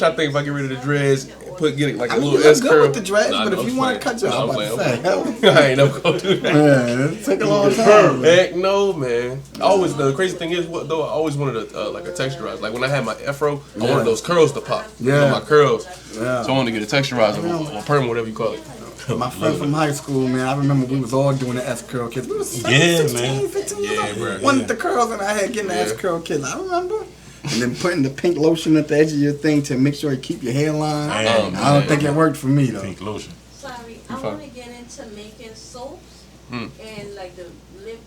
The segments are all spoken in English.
y'all think if I get rid of the dreads, get it like a I mean, little you look S good curl? with the dreads, Nah, but no, if you I'm want to playing. cut your, Nah, I'm I'm about playing. to say, I ain't never gonna do that. man, it take a long time. Heck no, man. The crazy thing is, what though, I always wanted like a texturized. Like when I had my afro, I wanted those curls to pop. You know, my curls. Yeah. So I wanted to get a texturizer or perm, whatever you call it. My friend from high school, man, I remember we was all doing the S curl kids. We was 16, 15 years old. bro. Wanted the curls in our head, getting the S curl kids. I remember. And then putting the pink lotion at the edge of your thing to make sure it keep your hairline. I don't think it worked for me though. Pink lotion. Sorry, I want to get into making soaps and like the lip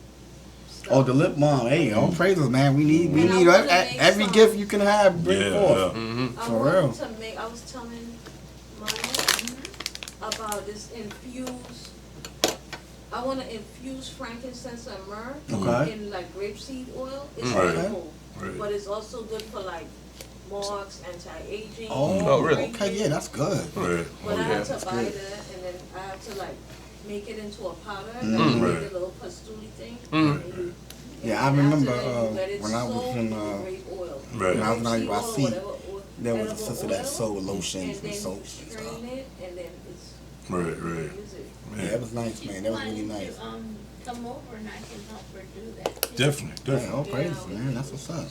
stuff. Oh, the lip balm. Hey, all praises, man. We need every gift you can have. Bring forth. I was telling Maya about this infused. I want to infuse frankincense and myrrh in like grapeseed oil. It's edible, but it's also good for like marks, anti-aging. Oh, really? Okay, yeah, that's good. But I have to buy that, and then I have to like make it into a powder, like make a little pastuli thing. Yeah, I remember when I was in when I was in IUIC, there was a sister that sold lotions and soaps and stuff. And then it's Right. Yeah, it was nice, man. That was really nice. Come over and I can help her do that. Definitely. Yeah, all praises, man. That's what's up.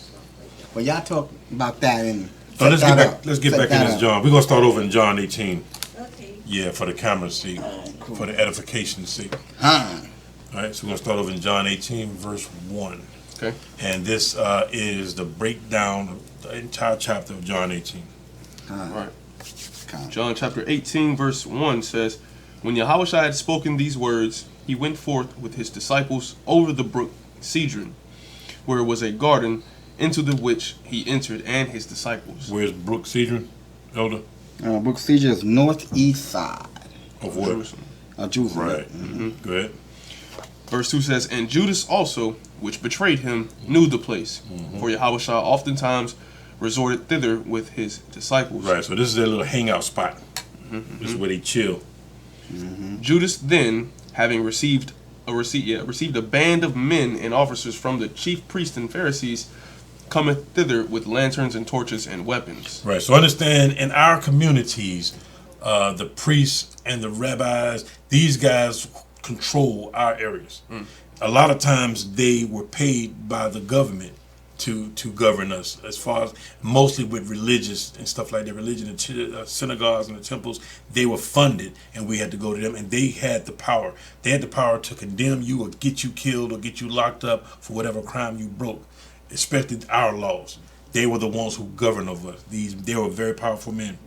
Well, y'all talk about that and let's get back in this John. We're gonna start over in John 18. okay. Yeah, for the camera's sake, for the edification's sake. Huh. All right, so we're gonna start over in John 18, verse 1. Okay. And this is the breakdown of the entire chapter of John 18. Right. John chapter 18, verse 1 says, When Yahushua had spoken these words, he went forth with his disciples over the brook Cedron, where was a garden, into the which he entered, and his disciples. Where's Brook Cedron, Elder? Brook Cedron is northeast side of what? Jerusalem. Right. Go ahead. Verse 2 says, And Judas also, which betrayed him, knew the place, for Yahushua oftentimes resorted thither with his disciples. Right, so this is their little hangout spot. This is where they chill. Judas then, having received a band of men and officers from the chief priests and Pharisees, cometh thither with lanterns and torches and weapons. Right, so understand, in our communities, the priests and the rabbis, these guys control our areas. A lot of times they were paid by the government to govern us, as far as mostly with religious and stuff like that. Religion, the synagogues and the temples, they were funded, and we had to go to them, and they had the power. They had the power to condemn you or get you killed or get you locked up for whatever crime you broke, especially our laws. They were the ones who governed over us. They were very powerful men.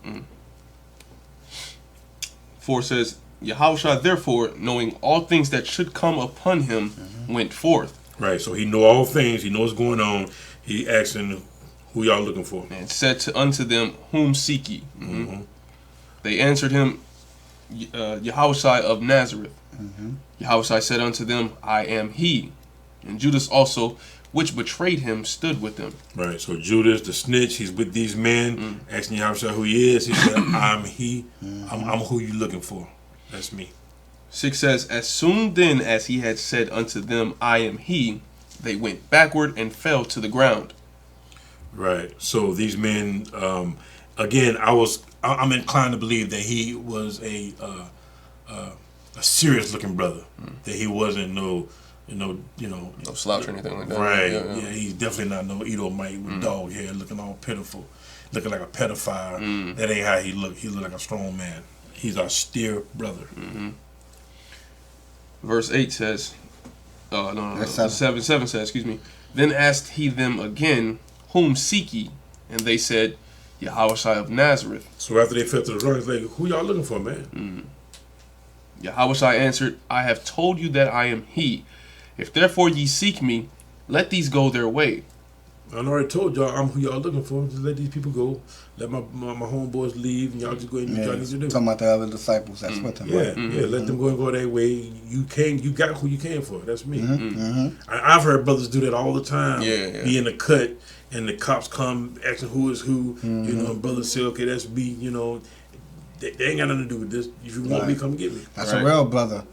4 says, Yahushua therefore, knowing all things that should come upon him, went forth. Right, so he know all things. He knows what's going on. He asking, who y'all looking for? And said unto them, Whom seek ye? They answered him, Yahushua of Nazareth. Yahushua said unto them, I am he. And Judas also, which betrayed him, stood with them. Right, so Judas, the snitch, he's with these men, asking Yahushua who he is. He said, I'm he. I'm who you looking for. That's me. 6 says, As soon then as he had said unto them, I am he, they went backward and fell to the ground. Right. So these men, again, I'm inclined to believe that he was a serious looking brother. That he wasn't no slouch or anything like that. Right. Yeah, he's definitely not no Edomite with dog hair, looking all pitiful, looking like a pedophile. That ain't how he looked. He looked like a strong man. He's our austere brother. Verse 8 says, 7 says, excuse me. Then asked he them again, Whom seek ye? And they said, Yahushua of Nazareth. So after they fell to the ground, he's like, who y'all looking for, man? Yahushua answered, I have told you that I am he. If therefore ye seek me, let these go their way. I already told y'all I'm who y'all looking for. Just let these people go. Let my homeboys leave, and y'all just go ahead and do what y'all need to do. Talking about the other disciples, that's what them. Yeah, let them go and go their way. You got who you came for. That's me. I've heard brothers do that all the time. Be in the cut, and the cops come asking who is who. You know, and brothers say, okay, that's me. You know, they ain't got nothing to do with this. If you want me, come get me. That's a real brother.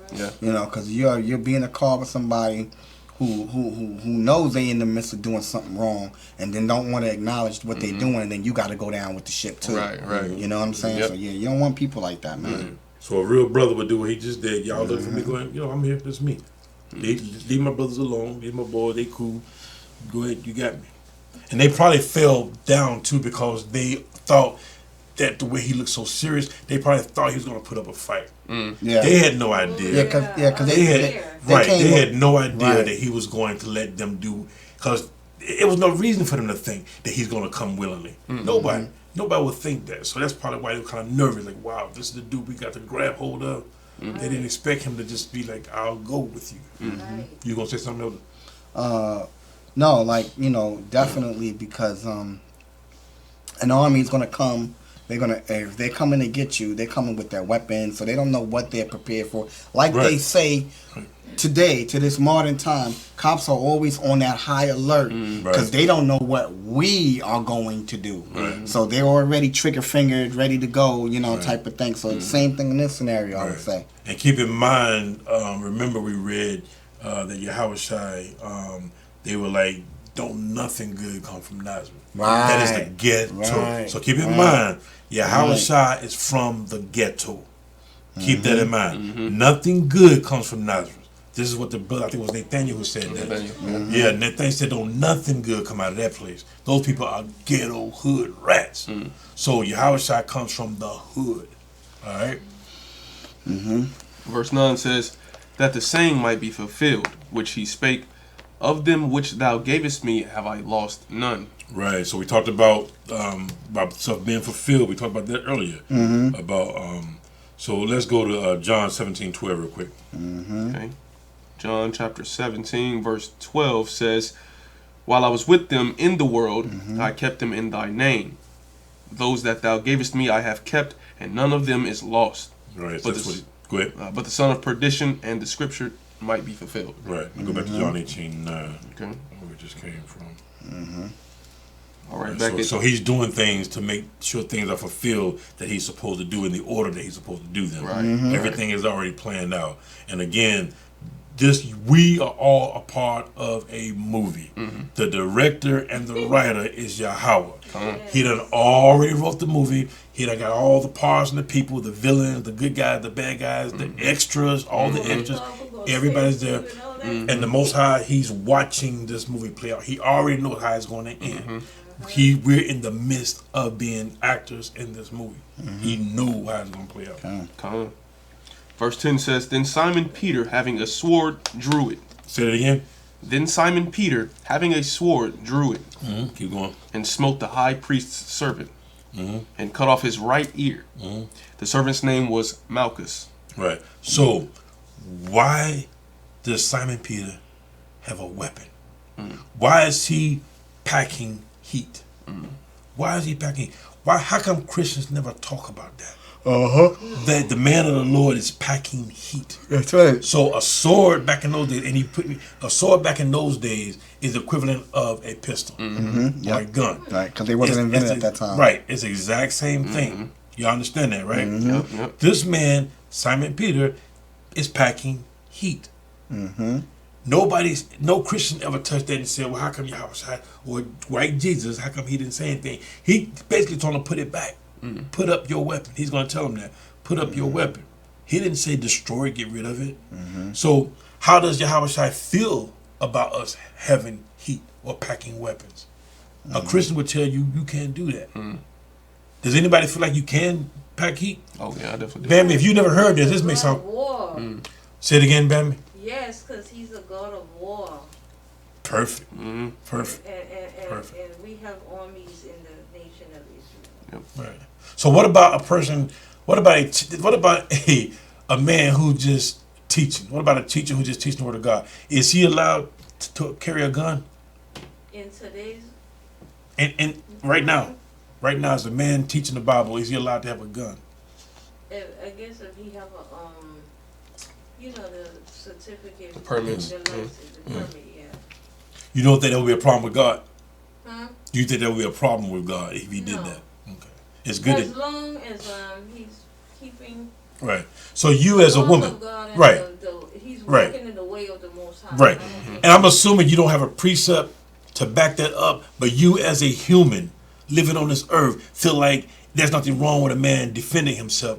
You know, because you're being a call with somebody who knows they in the midst of doing something wrong and then don't want to acknowledge what they're doing, and then you got to go down with the ship too. Right. You know what I'm saying? Yep. So yeah, you don't want people like that, man. So a real brother would do what he just did. Y'all look for me going, I'm here. That's me. Leave my brothers alone. Leave my boys. They cool. Go ahead. You got me. And they probably fell down too because they thought that the way he looked so serious, they probably thought he was going to put up a fight. Yeah. They had no idea. Because They had no idea Right. that he was going to let them do, because it was no reason for them to think that he's going to come willingly. Nobody would think that. So that's probably why they were kind of nervous. Like, wow, this is the dude we got to grab hold of. They didn't expect him to just be like, I'll go with you. Right. You gonna say something else? No, like, definitely, because an army is gonna come. If they're coming to get you, they're coming with their weapons, so they don't know what they're prepared for. Like they say today, to this modern time, cops are always on that high alert because they don't know what we are going to do. So they're already trigger fingered, ready to go, type of thing. So it's the same thing in this scenario, I would say. And keep in mind, remember we read that Yahushua, they were like, don't nothing good come from Nazareth. Right. That is the ghetto. Right. So keep in mind, Yahushua is from the ghetto. Keep that in mind. Nothing good comes from Nazareth. This is what the brother, I think it was Nathaniel who said that. Yeah, Nathaniel said, don't nothing good come out of that place. Those people are ghetto hood rats. So Yahushua comes from the hood. All right? Verse 9 says, that the saying might be fulfilled, which he spake, of them which thou gavest me have I lost none. Right. So we talked about stuff being fulfilled. We talked about that earlier. About so let's go to John 17:12 real quick. Okay. John chapter 17 verse 12 says, while I was with them in the world, I kept them in thy name. Those that thou gavest me I have kept, and none of them is lost. Right. But That's go ahead. But the son of perdition and the scripture might be fulfilled. Right. Go back to John 18:9. Okay. Where we just came from. All right. So he's doing things to make sure things are fulfilled that he's supposed to do in the order that he's supposed to do them. Right. Everything is already planned out. And again, we are all a part of a movie. The director and the writer is Yahweh. He done already wrote the movie. He done got all the parts and the people, the villains, the good guys, the bad guys, the extras, all the extras. Everybody's there. And the Most High, he's watching this movie play out. He already knows how it's going to end. We're in the midst of being actors in this movie. He knew how it's going to play out. Come on. Verse 10 says, then Simon Peter, having a sword, drew it. Say that again. Then Simon Peter, having a sword, drew it, Keep going. and smote the high priest's servant, and cut off his right ear. The servant's name was Malchus. Right. So, why does Simon Peter have a weapon? Why is he packing heat? Why is he packing? How come Christians never talk about that? That the man of the Lord is packing heat. That's right. So a sword back in those days, a sword back in those days is equivalent of a pistol or a gun. Right, because they wasn't invented at that time. Right, it's the exact same thing. You understand that, right? Yep. This man, Simon Peter, is packing heat. No Christian ever touched that and said, well, how come Yahweh or white Jesus, how come he didn't say anything? He basically told him to put it back. Put up your weapon. He's going to tell him that. Put up your weapon. He didn't say destroy, get rid of it. So how does Yahweh feel about us having heat or packing weapons? A Christian would tell you, you can't do that. Does anybody feel like you can pack heat? Oh, yeah, I definitely do. Bambi, if you never heard this may sound... War. Say it again, Bambi. Yes, because he's a god of war. Perfect. Perfect. And we have armies in the nation of Israel. Right. So what about a person? What about a man who just teaching? What about a teacher who just teaching the word of God? Is he allowed to carry a gun? In today's And right now, as a man teaching the Bible, is he allowed to have a gun? I guess if he have a the certificate, The permits. the license, the permit, You don't think there will be a problem with God? Huh? Do you think there will be a problem with God if he did No. that? Okay. It's good. As long as he's keeping Right. So you as a laws woman, of God and right? he's Right. working in the way of the Most High. Right. And I'm assuming you don't have a precept to back that up, but you as a human living on this earth feel like there's nothing wrong with a man defending himself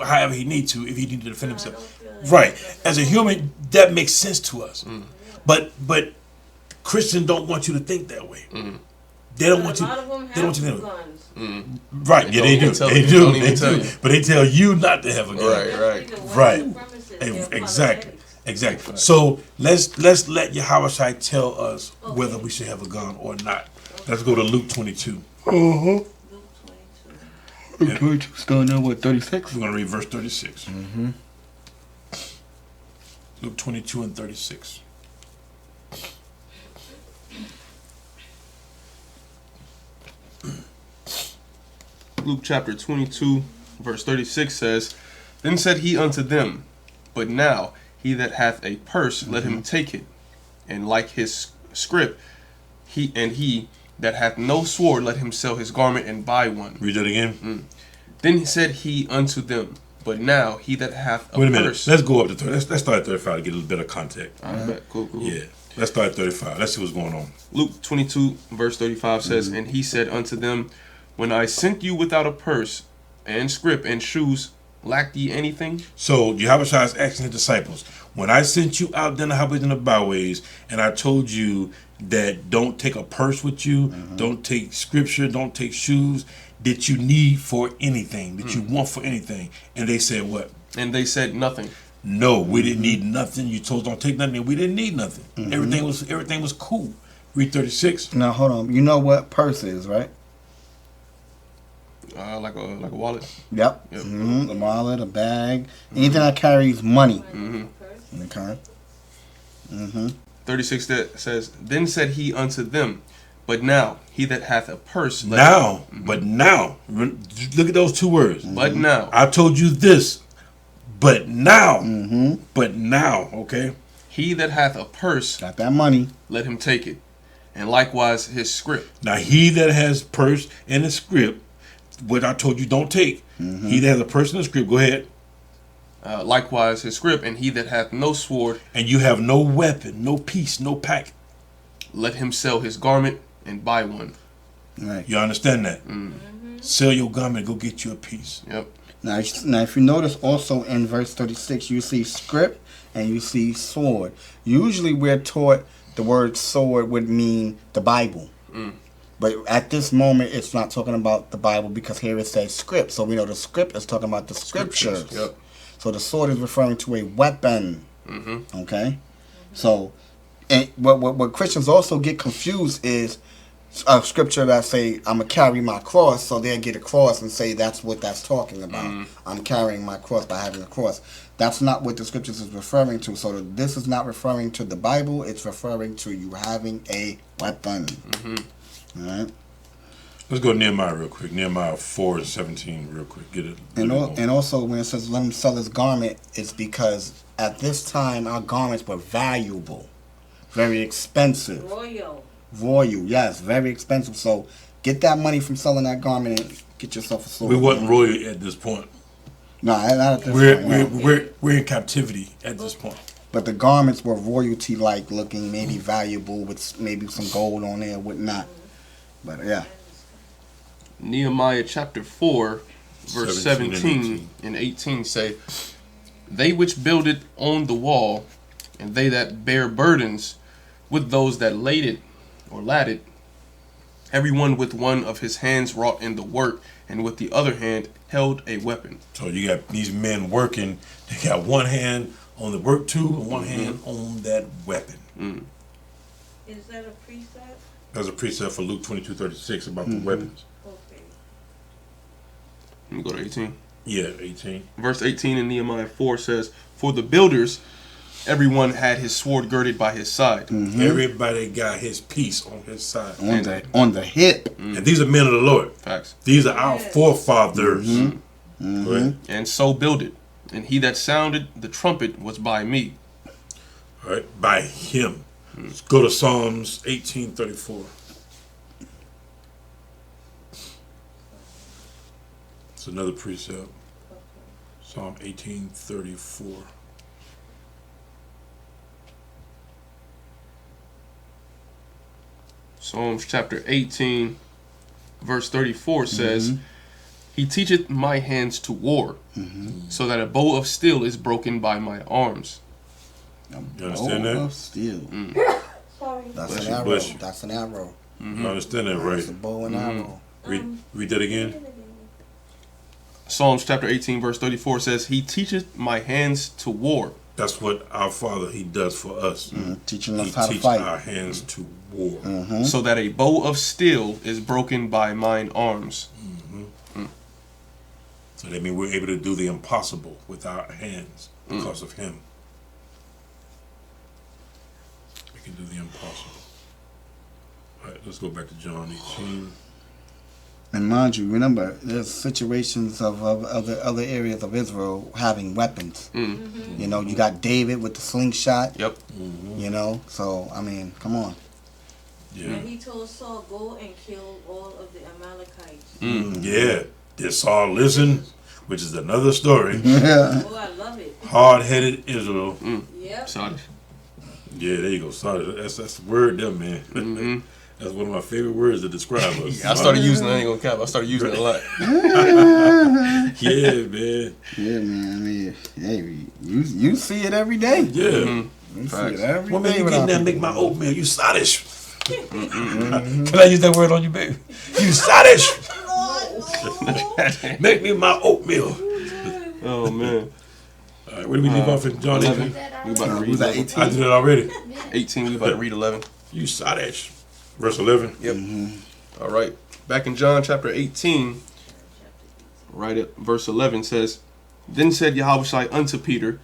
however he needs to, if he needs to defend himself. Right. As a human, that makes sense to us. But Christians don't want you to think that way. They don't want you. They don't want you to think. Right? Yeah, they do. They do. But they tell you not to have a gun. Right. Exactly. Exactly. So let's let Yahushua tell us whether we should have a gun or not. Let's go to Luke 22. Luke 22. Starting at what, 36? We're going to read verse 36. Luke 22 and 36. Luke chapter 22, verse 36 says, Then said he unto them, But now he that hath a purse, let him take it, and like his scrip, he that hath no sword, let him sell his garment and buy one. Read that again. Then said he unto them, But now he that hath a Wait a minute. purse. Let's go up to 30. Let's start at 35 to get a little bit of context. All right, cool. Yeah. Let's start at 35. Let's see what's going on. Luke 22, verse 35 says, And he said unto them, When I sent you without a purse and scrip and shoes, lacked ye anything? So Yahushua is asking his disciples, when I sent you out in the highways and the byways, and I told you that don't take a purse with you, don't take scripture, don't take shoes, that you need for anything, that you want for anything. And they said what? And they said nothing. No, we didn't need nothing. You told us don't take nothing, and we didn't need nothing. Everything was cool. Read 36. Now, hold on. You know what purse is, right? Like a wallet. Yep. Yep. A wallet, a bag, anything that carries money. Okay. 36 that says, Then said he unto them, But now he that hath a purse, let Now, but now, look at those two words. But now. I told you this, but now, but now, okay? He that hath a purse, Got that money. let him take it, and likewise his scrip. Now, he that has purse and a scrip, what I told you don't take. He that has a purse and a scrip, go ahead. Likewise his scrip, and he that hath no sword, And you have no weapon, no piece, no pack. let him sell his garment and buy one. Right. You understand that? Sell your garment, go get you a piece. Yep. Now, if you notice also in verse 36, you see scrip and you see sword. Usually we're taught the word sword would mean the Bible. But at this moment, it's not talking about the Bible because here it says script. So we know the script is talking about the scriptures. Yep. So the sword is referring to a weapon. Okay? So and what Christians also get confused is a scripture that say, I'm going to carry my cross. So they'll get a cross and say that's what that's talking about. I'm carrying my cross by having a cross. That's not what the scriptures is referring to. So this is not referring to the Bible. It's referring to you having a weapon. All right. Let's go to Nehemiah real quick. Nehemiah 4:17 real quick. Get it. And also when it says let him sell his garment, it's because at this time our garments were valuable, very expensive. Royal, yes, very expensive. So get that money from selling that garment and get yourself a sword. We wasn't royal at this point. No, not at this point. No. We're in captivity at this point. But the garments were royalty-like looking, maybe valuable with maybe some gold on there, whatnot. But yeah. Nehemiah chapter 4, verse 17 and 18 say, They which builded on the wall, and they that bear burdens, with those that laid it, or lad it, every one with one of his hands wrought in the work, and with the other hand held a weapon. So you got these men working. They got one hand on the work tool and one hand on that weapon. Is that a precept? There's a precept for Luke 22:36 about the weapons. Okay. Let me go to 18. Yeah, 18. Verse 18 in Nehemiah 4 says, For the builders, everyone had his sword girded by his side. Everybody got his piece on his side. On the hip. And these are men of the Lord. Facts. These are our forefathers. Go ahead. And so builded. And he that sounded the trumpet was by me. All right, by him. Let's go to Psalms 18:34. It's another precept. Psalm 18:34. Psalms chapter 18, verse 34 says, He teacheth my hands to war, so that a bow of steel is broken by my arms. You understand that? Of steel. Sorry. That's Bless an you, arrow. bless you. That's an arrow. You understand that, It's a right? bow and arrow. Read that again. Psalms chapter 18, verse 34 says, He teacheth my hands to war. That's what our Father, He does for us. Teaching He us how to teaches fight. our hands to war. So that a bow of steel is broken by mine arms. So that means we're able to do the impossible with our hands because of Him. We can do the impossible. All right, let's go back to John 18. And mind you, remember, there's situations of other areas of Israel having weapons. You know, you got David with the slingshot. Yep. You know, so I mean, come on. Yeah. And he told Saul, go and kill all of the Amalekites. Yeah. Did Saul listen? Which is another story. Oh, I love it. Hard-headed Israel. Yep. Sorry. Yeah, there you go. Sorry, that's the word there, man. That's one of my favorite words to describe us. I started using it, I ain't gonna cap. I started using it a lot. Yeah, man. Yeah, man. I mean, hey, you see it every day. Yeah. You see it every Well, man, day you with getting our there and make people. my oatmeal. You Scottish. Can I use that word on you, baby? You Scottish. Make me my oatmeal. Oh, man. All right, where do we leave off in John 18? We about to read Was that 11. 18? I did it already. 18, we about to read 11. You Scottish. Verse 11. Yep. All right. Back in John chapter 18, right at verse 11 says, Then said Yahushua unto Peter,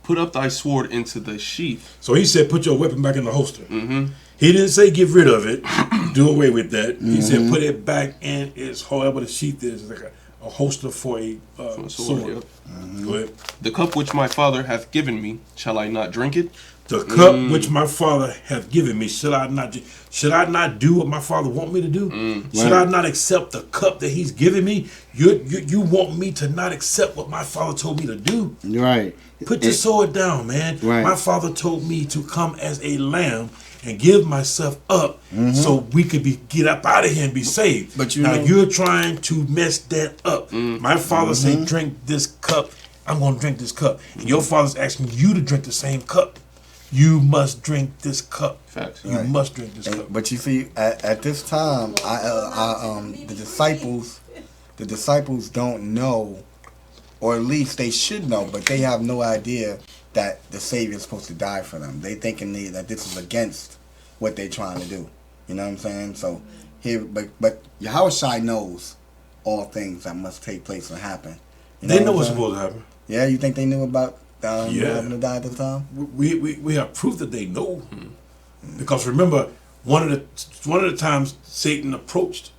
Put up thy sword into the sheath. So he said, put your weapon back in the holster. He didn't say get rid of it, do away with that. He said put it back in its, however the sheath is, like a holster for a sword. Yep. Go ahead. The cup which my Father hath given me, shall I not drink it? The cup which my Father hath given me, should I not do what my Father want me to do? Should I not accept the cup that He's given me? You want me to not accept what my Father told me to do? Right. Put your sword down, man. Right. My Father told me to come as a lamb and give myself up so we could get up out of here and be saved. But you now know- you're trying to mess that up. My Father said, drink this cup. I'm going to drink this cup. And your Father's asking you to drink the same cup. You must drink this cup. Facts. You must drink this cup. But you see, at this time, the disciples don't know, or at least they should know, but they have no idea that the Savior is supposed to die for them. They thinking that this is against what they're trying to do. You know what I'm saying? So here, but Yahushua knows all things that must take place and happen. You They know what what's I'm saying? supposed to happen. Yeah, you think they knew about Yeah. having to die at this time? We have proof that they know, because remember one of the times Satan approached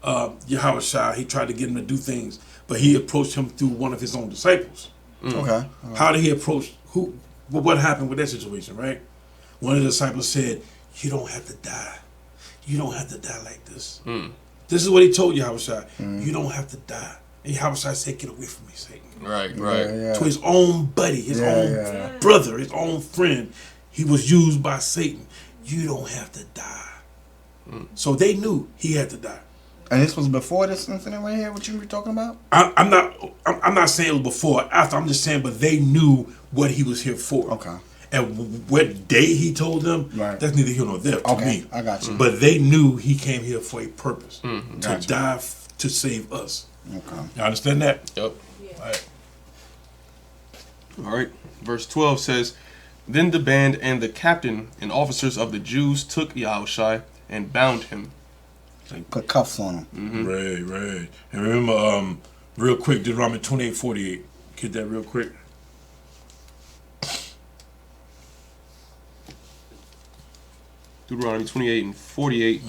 Yahushua, he tried to get him to do things, but he approached him through one of his own disciples. Okay. How did he approach who? Well, what happened with that situation, right? One of the disciples said, "You don't have to die. You don't have to die like this." This is what he told Yahushua. You don't have to die. And Yahushua said, "Get away from me, Satan." Right, Yeah. To his own buddy, his own brother, his own friend. He was used by Satan. You don't have to die. So they knew he had to die. And this was before this incident right here, what you were talking about? I'm not saying it was before or after. I'm just saying, but they knew what he was here for. Okay. And what day he told them, Right. that's neither here nor there to Okay, me. I got you. But they knew he came here for a purpose, to Gotcha. die to save us. Okay. You understand that? Yep. Yeah. All right. All right. Verse 12 says, Then the band and the captain and officers of the Jews took Yahushua and bound him. Put cuffs on him. Right. And remember, real quick, Deuteronomy 28:48. Get that real quick. Deuteronomy 28 and 48.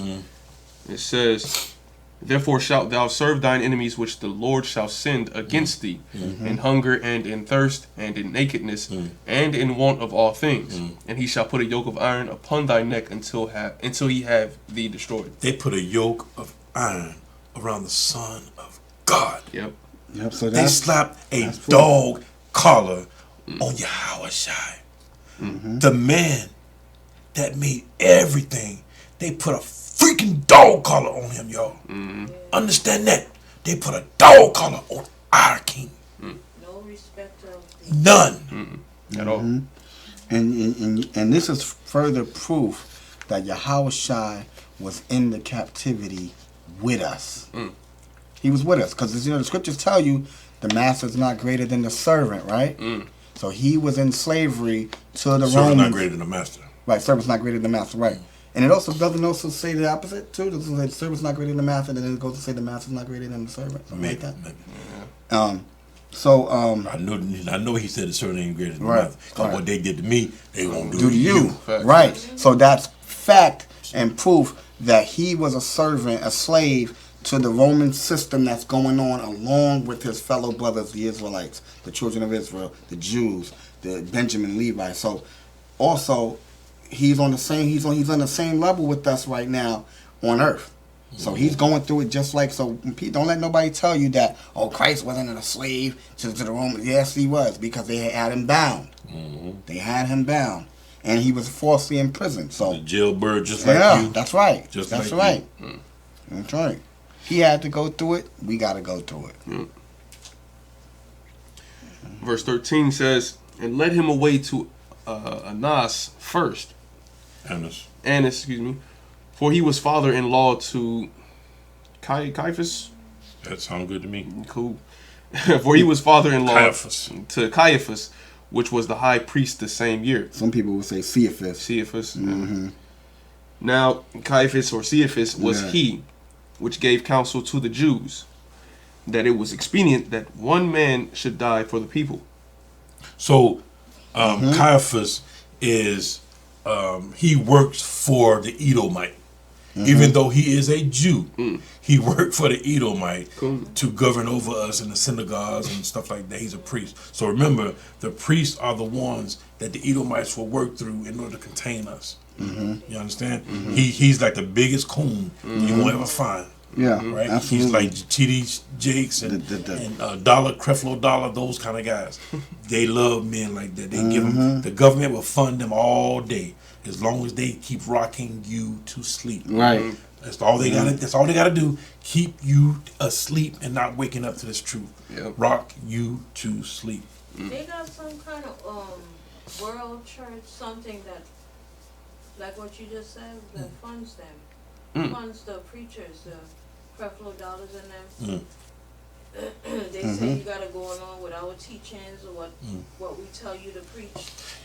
It says, Therefore shalt thou serve thine enemies which the Lord shall send against thee, in hunger and in thirst and in nakedness and in want of all things. And he shall put a yoke of iron upon thy neck until he have thee destroyed. They put a yoke of iron around the Son of God. Yep. Yep. So They slapped a dog collar on Yahushua. The man that made everything, they put a freaking dog collar on him, y'all. Understand that? They put a dog collar on our king. No respect of None. At all. And this is further proof that Yahushua was in the captivity with us. He was with us because the scriptures tell you the master is not greater than the servant, right? So he was in slavery to the Servant's Romans. not greater than the master. Right, servant's not greater than the master, right? And it also doesn't also say the opposite too. It doesn't say the servant's not greater than the master, and then it goes to say the master's not greater than the servant, something like that. I know he said the servant ain't greater than the Right, master. Because right. what they did to me, they won't do Do to to you, Fact. right? So that's fact and proof that he was a servant, a slave to the Roman system that's going on, along with his fellow brothers, the Israelites, the children of Israel, the Jews, the Benjamin Levi. So also, he's on the same level with us right now on earth. So he's going through it just like so. Don't let nobody tell you that Christ wasn't a slave to the Romans. Yes, he was, because they had him bound. They had him bound, and he was falsely imprisoned. So The jailbird just like you. that's right. Just That's like right. That's right. He had to go through it. We got to go through it. Verse 13 says, and led him away to Annas first. Annas. Annas, excuse me. For he was father-in-law to Caiaphas. That sounds good to me. Cool. For he was father-in-law Caiaphas. to Caiaphas, which was the high priest the same year. Some people would say Cephas. Cephas. Now, Caiaphas or Cephas was Yeah. he which gave counsel to the Jews that it was expedient that one man should die for the people. So Caiaphas is he works for the Edomite. Even though he is a Jew, he worked for the Edomite to govern over us in the synagogues and stuff like that. He's a priest. So remember, the priests are the ones that the Edomites will work through in order to contain us. You understand? He's like the biggest coon you won't ever find. Yeah, Right? absolutely. He's like T.D. Jakes and Dollar, Creflo Dollar, those kind of guys. They love men like that. They give them, the government will fund them all day as long as they keep rocking you to sleep. Right. That's all they gotta. That's all they gotta do. Keep you asleep and not waking up to this truth. Yep. Rock you to sleep. They got some kind of world church, something that, like what you just said, that funds them, funds the preachers, the Creflo Dollars and them. They say you gotta go along with our teachings or what we tell you to preach.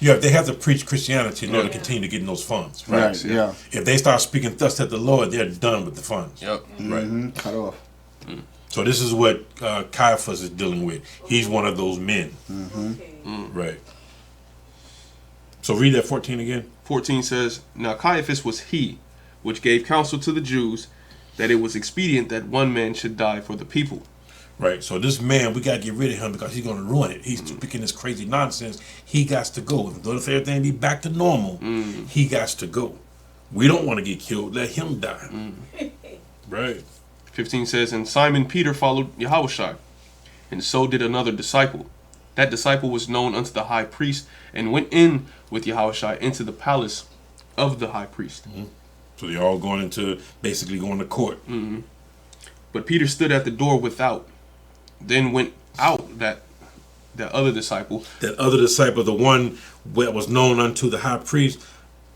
Yeah, they have to preach Christianity in order to continue to get those funds. Right. Right. Yeah. If they start speaking thus said the Lord, they're done with the funds. Yep. Right. Cut off. So this is what Caiaphas is dealing with. He's one of those men. Okay. Right. So read that 14 again. 14 says, now Caiaphas was he which gave counsel to the Jews that it was expedient that one man should die for the people. Right. So this man, we got to get rid of him because he's going to ruin it. He's speaking this crazy nonsense. He got to go. If everything be back to normal, he got to go. We don't want to get killed. Let him die. Right. 15 says, and Simon Peter followed Yahushua, and so did another disciple. That disciple was known unto the high priest, and went in with Yahushua into the palace of the high priest. So they're all basically going to court. But Peter stood at the door without. Then went out that other disciple. That other disciple, the one that was known unto the high priest,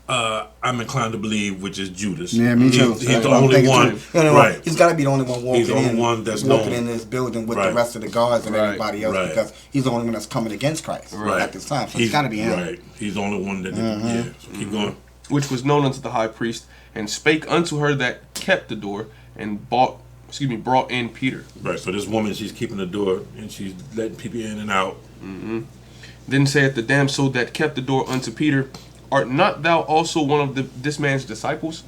I'm inclined to believe, which is Judas. Yeah, me too. He's the only one. Right. He's got to be the only one walking He's the only one that's walking known. in this building with Right. the rest of the guards and Right. everybody else Right. because he's the only one that's coming against Christ at this time. So it's got to be him. Right. He's the only one that. Yeah. So keep going. Which was known unto the high priest, and spake unto her that kept the door, and brought in Peter. Right. So this woman, she's keeping the door and she's letting people in and out. Then saith the damsel that kept the door unto Peter, art not thou also one of this man's disciples?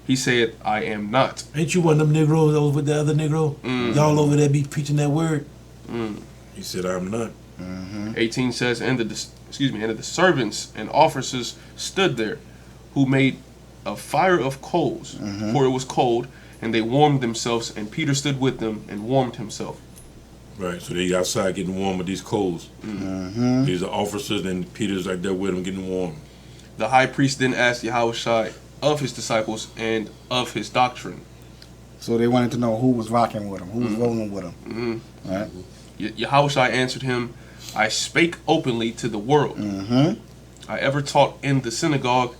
He said, I am not. Ain't you one of them Negroes over with the other Negro? Y'all over there be preaching that word? He said, I'm not. 18 says, and the servants and officers stood there, who made a fire of coals, for it was cold, and they warmed themselves, and Peter stood with them and warmed himself. Right, so they outside getting warm with these coals. These are officers, and Peter's right there with them getting warm. The high priest then asked Yahushua of his disciples and of his doctrine. So they wanted to know who was rocking with him, who was rolling with him. Right? Yahushua answered him, I spake openly to the world. I ever taught in the synagogue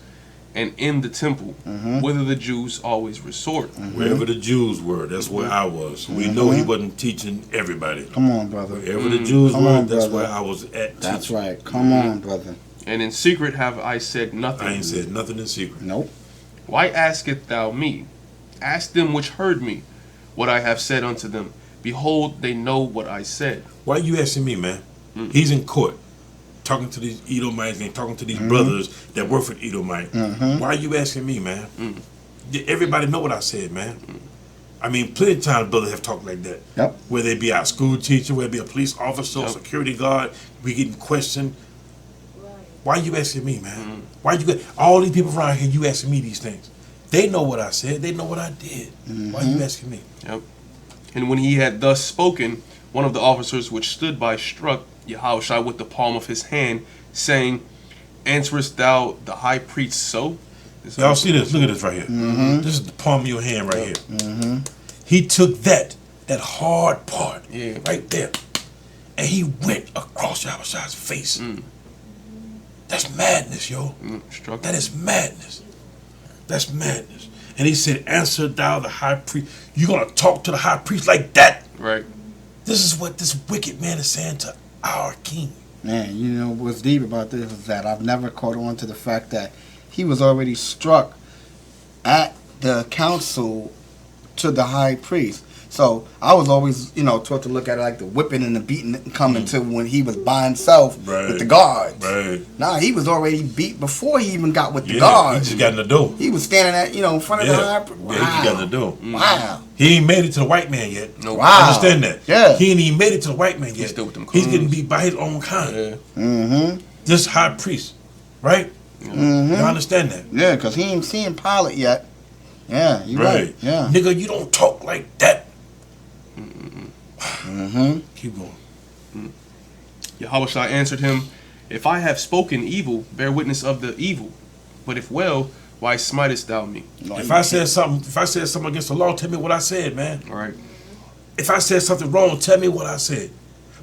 and in the temple, whither the Jews always resort. Wherever the Jews were, that's where I was. We know he wasn't teaching everybody. Come on, brother. Wherever the Jews Come were, on, that's brother. where I was at. That's teaching. right. Come on, brother. And in secret have I said nothing. I ain't said nothing in secret. Nope. Why askest thou me? Ask them which heard me, what I have said unto them. Behold, they know what I said. Why you asking me, man? He's in court, talking to these Edomites and talking to these brothers that work for Edomite. Why are you asking me, man? Everybody know what I said, man. I mean, plenty of times brothers have talked like that. Yep. Whether it be our school teacher, whether it be a police officer, security guard, we getting questioned. Right. Why you asking me, man? Why you get all these people around here? You asking me these things? They know what I said. They know what I did. Why you asking me? Yep. And when he had thus spoken, one of the officers which stood by struck Yahushua with the palm of his hand, saying, Answerest thou the high priest so? Y'all see this? Look at this right here. This is the palm of your hand right here. He took that hard part right there, and he went across Yahushua's face. That's madness, yo. Struck. That is madness. That's madness. And he said, answer thou the high priest. You gonna talk to the high priest like that? Right. This is what this wicked man is saying to our king. Man, you know what's deep about this is that I've never caught on to the fact that he was already struck at the council to the high priest. So I was always, taught to look at it like the whipping and the beating coming to when he was by himself with the guards. Right. Nah, he was already beat before he even got with the He guards. just got in the door. He was standing at, in front of the high priest. Yeah, he just got in the door. Wow. He ain't made it to the white man yet. No. Wow. Understand that? Yeah. He ain't even made it to the white man yet. He's still with them He's coons. getting beat by his own kind. Yeah. Mm-hmm. This high priest, right? Mm-hmm. You understand that? Yeah, because he ain't seen Pilate yet. Yeah, you're right. Yeah. Nigga, you don't talk like that. Mm-hmm. Keep going. Yahushua answered him, If I have spoken evil, bear witness of the evil. But if well, why smitest thou me? If I said something against the law, tell me what I said, man. All right. If I said something wrong, tell me what I said.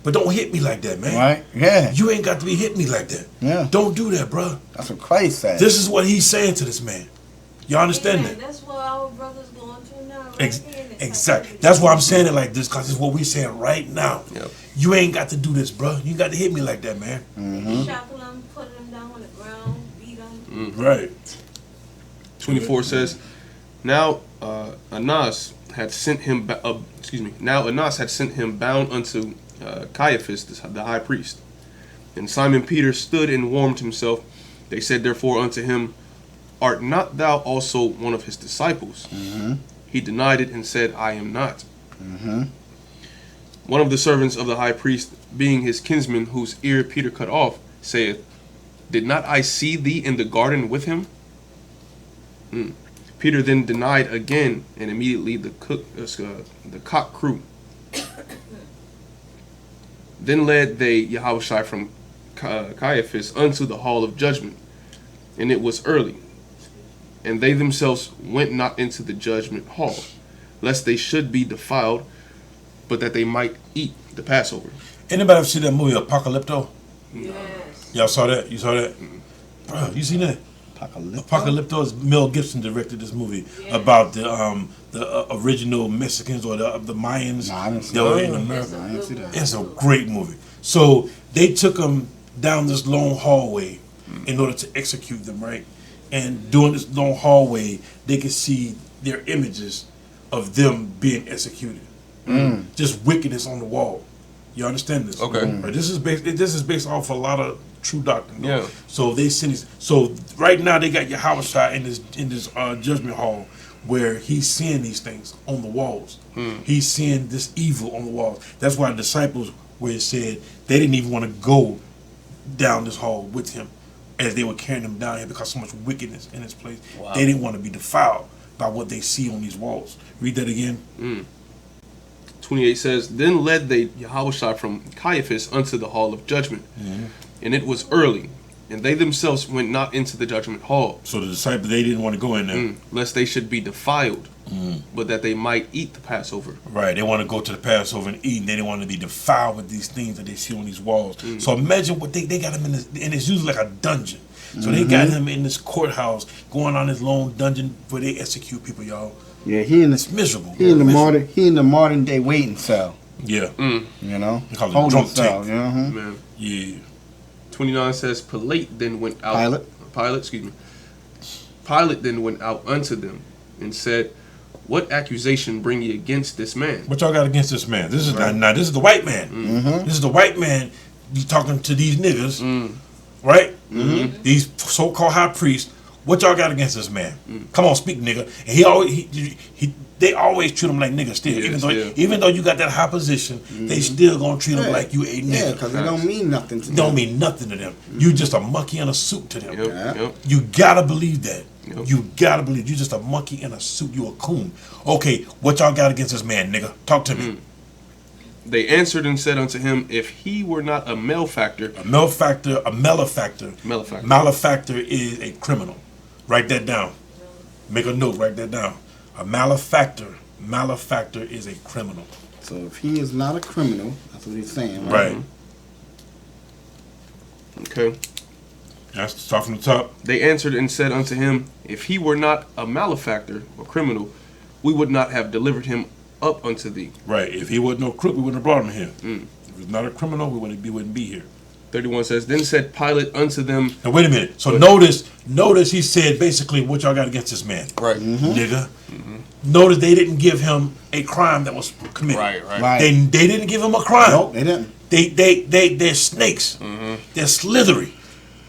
But don't hit me like that, man. Right? Yeah. You ain't got to be hitting me like that. Yeah. Don't do that, bro. That's what Christ said. This is what he's saying to this man. You understand Yeah, that? that's what our brother's going through now. Right here in this Exactly. country. That's why I'm saying it like this, because it's what we saying right now. Yep. You ain't got to do this, bro. You got to hit me like that, man. Shackle him, put him down on the ground, beat him. Right. 24 says, Now Annas had sent him. Now Annas had sent him bound unto Caiaphas, the high priest. And Simon Peter stood and warmed himself. They said therefore unto him, Art not thou also one of his disciples? He denied it and said, I am not. One of the servants of the high priest, being his kinsman, whose ear Peter cut off, saith, Did not I see thee in the garden with him? Peter then denied again, and immediately the cock crew. Then led they Yahushua from Caiaphas unto the hall of judgment, and it was early. And they themselves went not into the judgment hall, lest they should be defiled, but that they might eat the Passover. Anybody ever see that movie Apocalypto? Yes. Y'all saw that? You saw that? Bro, you seen that? Apocalypto is Mel Gibson directed this movie about the original Mexicans or the Mayans. Nah, I didn't see that were that. in America. I didn't see that. It's a great movie. So they took them down this long hallway in order to execute them, right? And during this long hallway, they could see their images of them being executed. Just wickedness on the wall. You understand this? Okay. Right, this is based off a lot of true doctrine. though. Yeah. So they send this. So right now they got Yahushua in this judgment hall where he's seeing these things on the walls. He's seeing this evil on the walls. That's why the disciples, where it said they didn't even want to go down this hall with him as they were carrying him down here because so much wickedness in this place. Wow. They didn't want to be defiled by what they see on these walls. Read that again. 28 says, Then led they Yahushua from Caiaphas unto the hall of judgment. And it was early. And they themselves went not into the judgment hall, So the disciples, they didn't want to go in there. lest they should be defiled, but that they might eat the Passover. Right, they want to go to the Passover and eat, and they didn't want to be defiled with these things that they see on these walls. So imagine what they got him in this, and it's usually like a dungeon. So they got him in this courthouse, going on this long dungeon where they execute people, y'all. Yeah, he in It's the miserable. he in the Miserable. modern day waiting cell. Yeah, You know, They call it holding drunk cell. tank. You know, Man. yeah. 29 says, Pilate then went out. Pilate? Excuse me. Pilate then went out unto them and said, What accusation bring ye against this man? What y'all got against this man? This is now. This is the white man. This is the white man. You talking to these niggas, right? These so-called high priests. What y'all got against this man? Come on, speak, nigga. And he always they always treat him like niggas still. Yeah, Even though you got that high position, they still gonna treat him like you a nigga. Yeah, because it don't mean nothing to It don't them. mean nothing to them. You just a monkey in a suit to them. Yep. You gotta believe that. Yep. You gotta believe you just a monkey in a suit. You a coon. Okay, what y'all got against this man, nigga? Talk to me. They answered and said unto him, If he were not a malefactor, A malefactor, a malefactor. Malefactor. Malefactor is a criminal. Write that down. Make a note. Write that down. A malefactor. Malefactor is a criminal. So if he is not a criminal, that's what he's saying, right? Right. okay. That's start from the top. They answered and said unto him, If he were not a malefactor or criminal, we would not have delivered him up unto thee. Right. If he wasn't no crook, we wouldn't have brought him here. If he's not a criminal, we wouldn't be here. 31 says, Then said Pilate unto them, Now wait a minute. So notice he said basically what y'all got against this man. Right. Nigga. Notice they didn't give him a crime that was committed. Right. They didn't give him a crime. Nope, they didn't. They're snakes. They're slithery.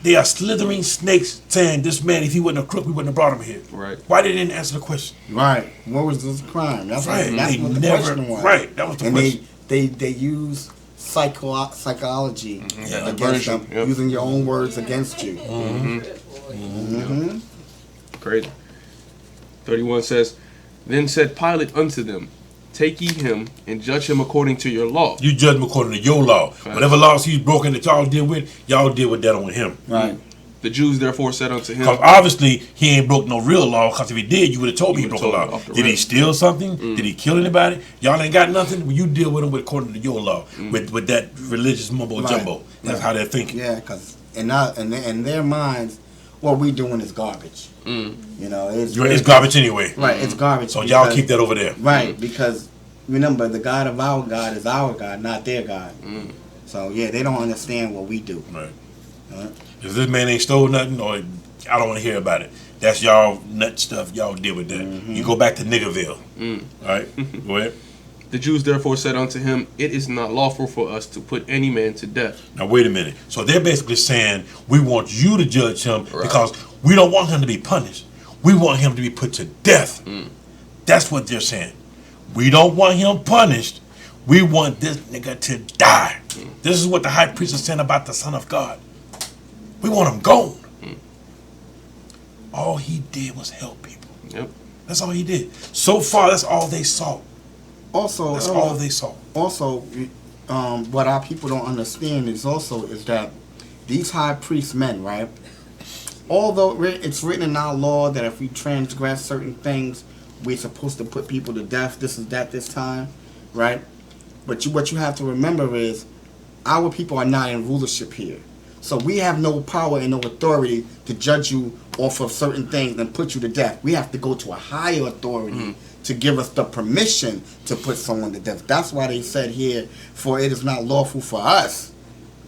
They are slithering snakes saying this man, if he wasn't a crook, we wouldn't have brought him here. Right. Why they didn't answer the question? Right. What was this crime? That's Right. That's They what the never. question was. Right. That was the And question. they use psychology Yeah. against them, Diversion, yep. using your own words against you. Crazy. 31 says, Then said Pilate unto them, Take ye him and judge him according to your law. You judge him according to your law. Whatever laws he's broken that y'all deal with, y'all deal with that on him. Right. The Jews therefore said unto him, Because obviously he ain't broke no real law. Because if he did, you would have told me he You broke a would've told me law. off the Did he rip. steal something? Did he kill anybody? Y'all ain't got nothing. Well, you deal with him according to your law, with that religious mumbo Right. jumbo. That's how they're thinking. Yeah, because in their minds, what we doing is garbage. You know, It's garbage anyway. Right, it's garbage. So y'all because- keep that over there. Right, because remember, the God of our God is our God, not their God. So yeah, they don't understand what we do. Right. Right. If this man ain't stole nothing, or I don't want to hear about it. That's y'all nut stuff. Y'all deal with that. You go back to Niggerville. All right. Go ahead. The Jews therefore said unto him, It is not lawful for us to put any man to death. Now wait a minute. So they're basically saying we want you to judge him because we don't want him to be punished. We want him to be put to death. That's what they're saying. We don't want him punished. We want this nigga to die. This is what the high priest is saying about the Son of God. We want him gone. All he did was help people. Yep. That's all he did. So far, that's all they saw. Also, That's all they saw. also, what our people don't understand is that these high priest men, right? Although it's written in our law that if we transgress certain things, we're supposed to put people to death. This time, right? But what you have to remember is our people are not in rulership here. So we have no power and no authority to judge you off of certain things and put you to death. We have to go to a higher authority to give us the permission to put someone to death. That's why they said here, for it is not lawful for us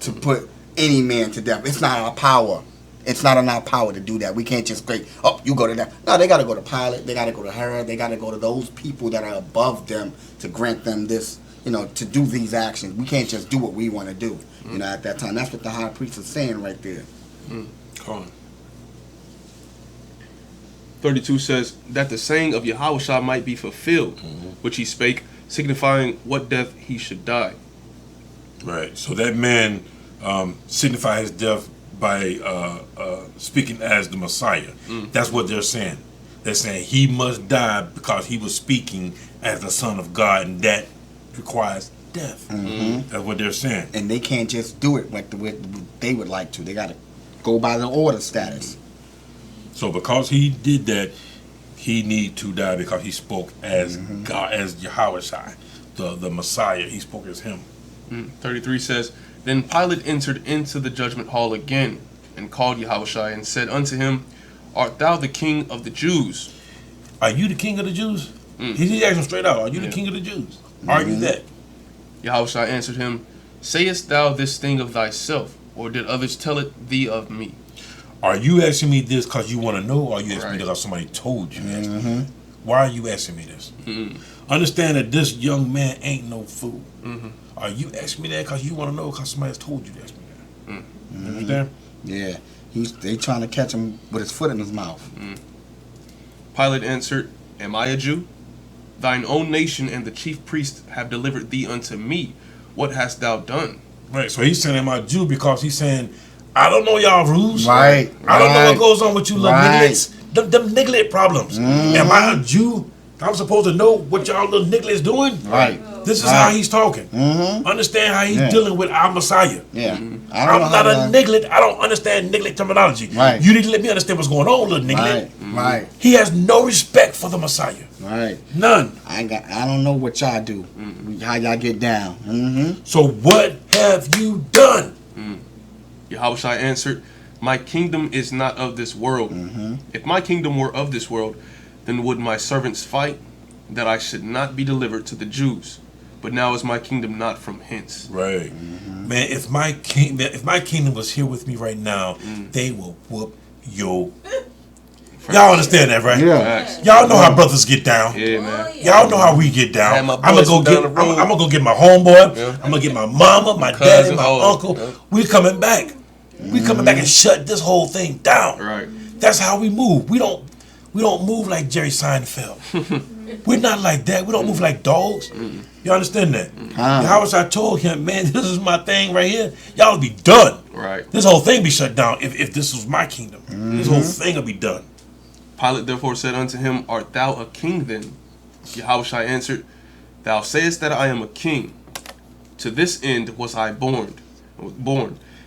to put any man to death. It's not our power. It's not in our power to do that. We can't just say, oh, you go to that. No, they got to go to Pilate. They got to go to Herod. They got to go to those people that are above them to grant them this, to do these actions. We can't just do what we want to do, at that time. That's what the high priest is saying right there. Come on. 32 says, That the saying of Yahushua might be fulfilled, which he spake, signifying what death he should die. Right. So that man signified his death by speaking as the Messiah. That's what they're saying. They're saying he must die because he was speaking as the Son of God, and that requires death. That's what they're saying. And they can't just do it like the way they would like to. They got to go by the order status. So because he did that, he need to die because he spoke as God, as Yahweh Shai, the Messiah. He spoke as him. 33 says, Then Pilate entered into the judgment hall again, and called Yahushua, and said unto him, Art thou the king of the Jews? Are you the king of the Jews? He asked him straight out, are you the king of the Jews? Are you that? Yahushua answered him, Sayest thou this thing of thyself, or did others tell it thee of me? Are you asking me this because you want to know, or are you asking me Right. because somebody told you this? Why are you asking me this? Understand that this young man ain't no fool. Are you asking me that because you want to know because somebody has told you to ask me that? You understand? Yeah, they trying to catch him with his foot in his mouth. Pilate answered, Am I a Jew? Thine own nation and the chief priests have delivered thee unto me. What hast thou done? Right, so he's saying, am I a Jew? Because he's saying, I don't know y'all rules. Right, I don't know right. what goes on with you little Right. nigglets. Them niglet problems. Am I a Jew? I'm supposed to know what y'all little nigglets doing? Right. This is Right. how he's talking. Understand how he's dealing with our Messiah. Yeah. I'm not a niglet. I don't understand niglet terminology. Right. You need to let me understand what's going on, little niglet. Right. He has no respect for the Messiah. Right. None. I don't know what y'all do. How y'all get down. So what have you done? Yahushua answered, My kingdom is not of this world. If my kingdom were of this world, then would my servants fight, that I should not be delivered to the Jews. But now is my kingdom not from hence. Right. Man, if my kingdom was here with me right now, they will whoop your. Y'all understand that, right? Yeah. Facts. Y'all know how brothers get down. Yeah, man. Y'all know how we get down. Had my I'm boys gonna go from get. down the road. I'm gonna go get my homeboy. Yeah. I'm gonna get my mama, my daddy, cousin, my all. uncle. Yeah. We coming back. We coming back and shut this whole thing down. Right. That's how we move. We don't move like Jerry Seinfeld. We're not like that. We don't move like dogs. You understand that? How was I told him, man, this is my thing right here. Y'all would be done. Right. This whole thing be shut down if this was my kingdom. This whole thing would be done. Pilate therefore said unto him, Art thou a king then? Yahushua answered, Thou sayest that I am a king. To this end was I born,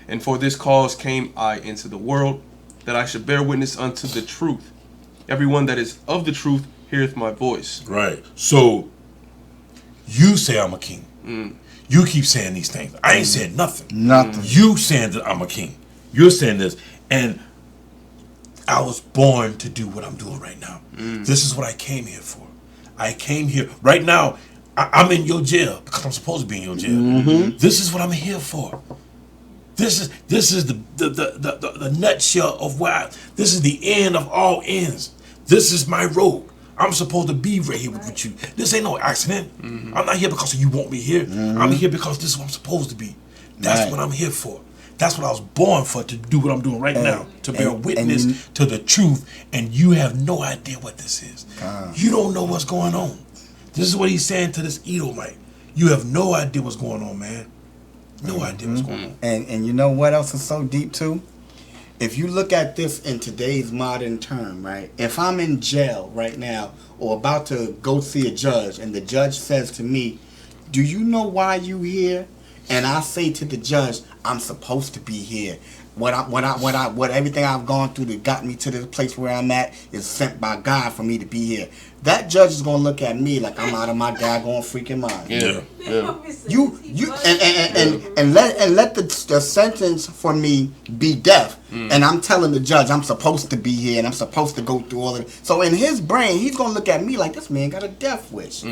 and for this cause came I into the world, that I should bear witness unto the truth. Everyone that is of the truth heareth my voice. Right. So you say I'm a king. You keep saying these things. I ain't saying nothing. Nothing. You saying that I'm a king. You're saying this. And I was born to do what I'm doing right now. This is what I came here for. I came here. Right now, I'm in your jail because I'm supposed to be in your jail. This is what I'm here for. This is the nutshell of why. This is the end of all ends. This is my road. I'm supposed to be right here with you. This ain't no accident. I'm not here because you want me here. I'm here because this is what I'm supposed to be. That's what I'm here for. That's what I was born for, to do what I'm doing right now, to bear witness to the truth. And you have no idea what this is. You don't know what's going on. This is what he's saying to this Edomite. You have no idea what's going on, man. No idea what's going on. And you know what else is so deep too? If you look at this in today's modern term, right? If I'm in jail right now or about to go see a judge, and the judge says to me, "Do you know why you here?" And I say to the judge, "I'm supposed to be here. What everything I've gone through that got me to this place where I'm at is sent by God for me to be here." That judge is gonna look at me like I'm out of my daggone freaking mind. Yeah. You and let the sentence for me be death, and I'm telling the judge I'm supposed to be here and I'm supposed to go through all of it. So in his brain, he's gonna look at me like this man got a death wish.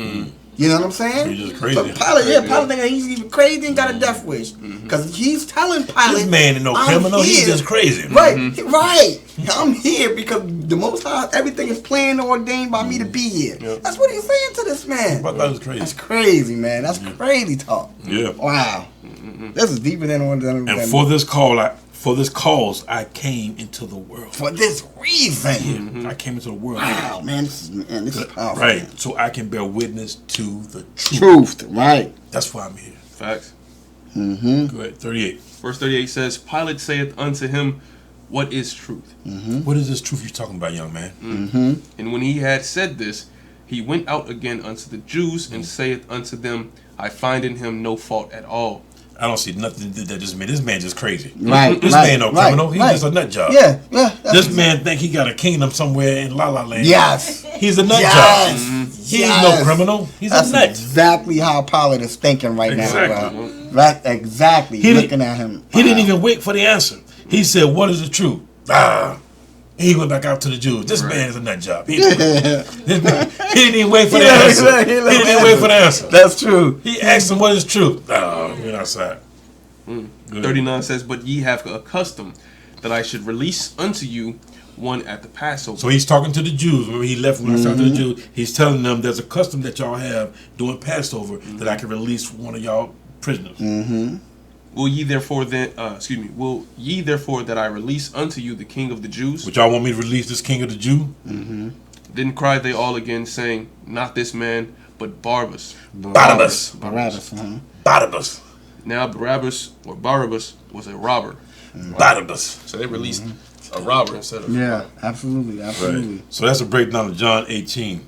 You know what I'm saying? He's just crazy. So Pilate thinking he's even crazy and got a death wish because he's telling Pilate, This man is no I'm criminal. He's here. just crazy. Right, right. I'm here because the Most High, everything is planned and ordained by me to be here. That's what he's saying to this man. I thought it was crazy. That's crazy, man. That's crazy talk. Yeah. Wow. This is deeper than And for this cause, I came into the world. for this reason. I came into the world. Wow, man. This is powerful. Right. So I can bear witness to the truth. Truth, right? That's why I'm here. Facts. Go ahead. 38. Verse 38 says, Pilate saith unto him, What is truth? What is this truth you're talking about, young man? And when he had said this, he went out again unto the Jews, and saith unto them, I find in him no fault at all. I don't see nothing that this man just crazy. Right, This right, man no right, criminal. He's right. just a nut job. Yeah, yeah. This man think he got a kingdom somewhere in La La Land. Yes. He's a nut Yes. job. Mhm. He's Yes. no criminal. He's That's a nut. exactly how Pollard is thinking right Exactly. now, bro. Right, exactly. He Looking didn't- at him. He didn't even wait for the answer. He said, "What is the truth?" He went back out to the Jews. This man is a nut job. He didn't even wait for the answer. He didn't even wait for the answer. That's true. He asked him, "What is truth?" We're outside. Good. 39 says, "But ye have a custom that I should release unto you one at the Passover." So he's talking to the Jews. Remember, he left when I talking to the Jews. He's telling them there's a custom that y'all have during Passover that I can release one of y'all prisoners. Will ye therefore will ye therefore that I release unto you the King of the Jews? Would y'all want me to release this king of the Jew? Then cried they all again, saying, Not this man, but Barabbas. Barabbas. Barabbas. Barabbas. Now Barabbas was a robber. Barabbas. So they released a robber instead of Yeah, absolutely, absolutely. So that's a breakdown of John 18.